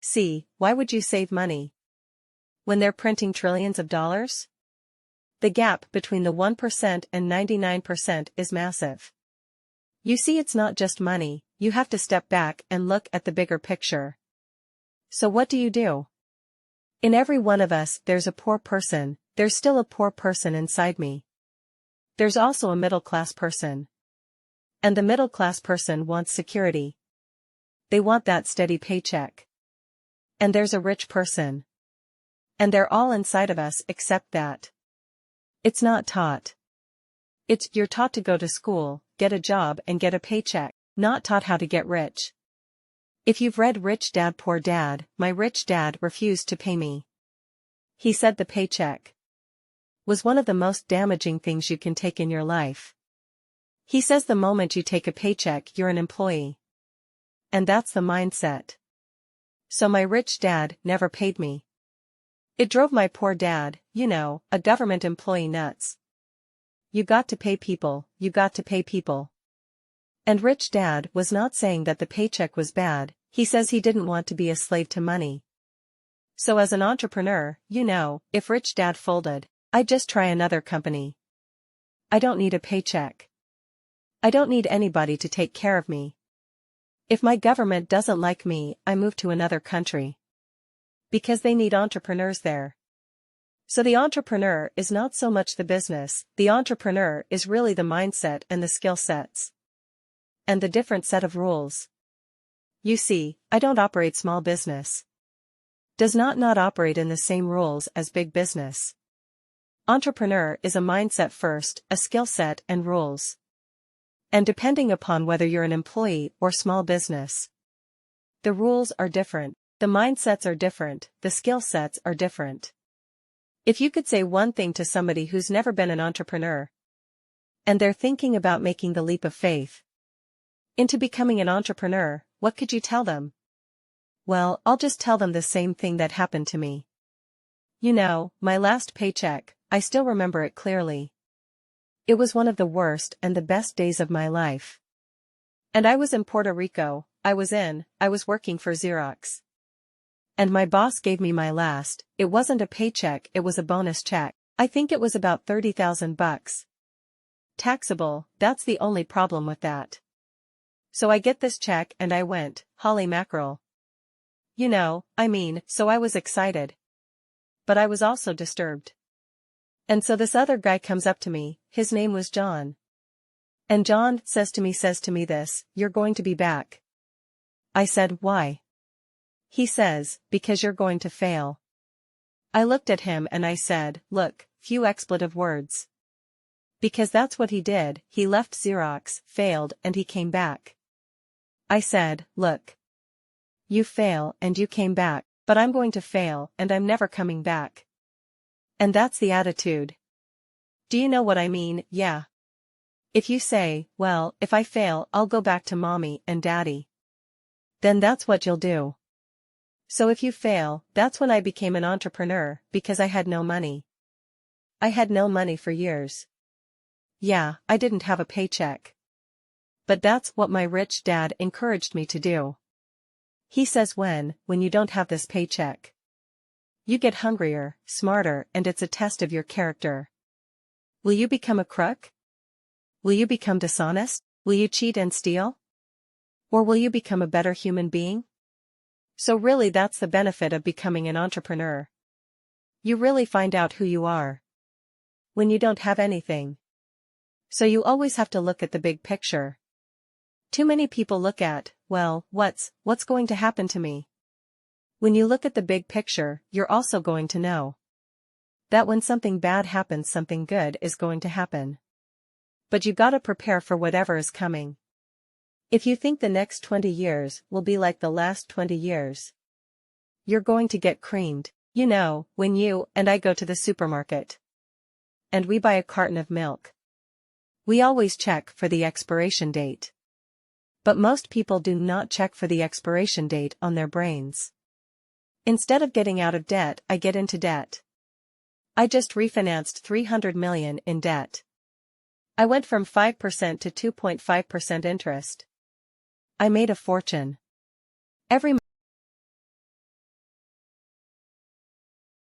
See, why would you save money when they're printing trillions of dollars? The gap between the 1% and 99% is massive. You see, it's not just money, you have to step back and look at the bigger picture. So what do? In every one of us there's a poor person, there's still a poor person inside me. There's also a middle-class person. And the middle-class person wants security. They want that steady paycheck. And there's a rich person. And they're all inside of us except that. It's not taught. You're taught to go to school, get a job and get a paycheck, not taught how to get rich. If you've read Rich Dad Poor Dad, my rich dad refused to pay me. He said the paycheck was one of the most damaging things you can take in your life. He says the moment you take a paycheck you're an employee. And that's the mindset. So my rich dad never paid me. It drove my poor dad, a government employee, nuts. You got to pay people, you got to pay people. And Rich Dad was not saying that the paycheck was bad, he says he didn't want to be a slave to money. So as an entrepreneur, if Rich Dad folded, I'd just try another company. I don't need a paycheck. I don't need anybody to take care of me. If my government doesn't like me, I move to another country. Because they need entrepreneurs there. So the entrepreneur is not so much the business, the entrepreneur is really the mindset and the skill sets. And the different set of rules. You see, I don't operate small business. Does not operate in the same rules as big business. Entrepreneur is a mindset first, a skill set and rules. And depending upon whether you're an employee or small business, the rules are different, the mindsets are different, the skill sets are different. If you could say one thing to somebody who's never been an entrepreneur, and they're thinking about making the leap of faith into becoming an entrepreneur, what could you tell them? Well, I'll just tell them the same thing that happened to me. My last paycheck, I still remember it clearly. It was one of the worst and the best days of my life. And I was in Puerto Rico, I was working for Xerox. And my boss gave me my last, it wasn't a paycheck, it was a bonus check. I think it was about $30,000. Taxable, that's the only problem with that. So I get this check and I went, holy mackerel. So I was excited. But I was also disturbed. And so this other guy comes up to me, his name was John. And John says to me this, you're going to be back. I said, why? He says, because you're going to fail. I looked at him and I said, look, few expletive words. Because that's what he did, he left Xerox, failed, and he came back. I said, look. You fail and you came back, but I'm going to fail and I'm never coming back. And that's the attitude. Do you know what I mean? Yeah. If you say, well, if I fail, I'll go back to mommy and daddy. Then that's what you'll do. So if you fail, that's when I became an entrepreneur, because I had no money. I had no money for years. Yeah, I didn't have a paycheck. But that's what my rich dad encouraged me to do. He says when you don't have this paycheck, you get hungrier, smarter, and it's a test of your character. Will you become a crook? Will you become dishonest? Will you cheat and steal? Or will you become a better human being? So really that's the benefit of becoming an entrepreneur. You really find out who you are when you don't have anything. So you always have to look at the big picture. Too many people look at, well, what's going to happen to me? When you look at the big picture, you're also going to know that when something bad happens, something good is going to happen. But you gotta prepare for whatever is coming. If you think the next 20 years will be like the last 20 years, you're going to get creamed. When you and I go to the supermarket and we buy a carton of milk, we always check for the expiration date. But most people do not check for the expiration date on their brains. Instead of getting out of debt, I get into debt. I just refinanced $300 million in debt. I went from 5% to 2.5% interest. I made a fortune. Every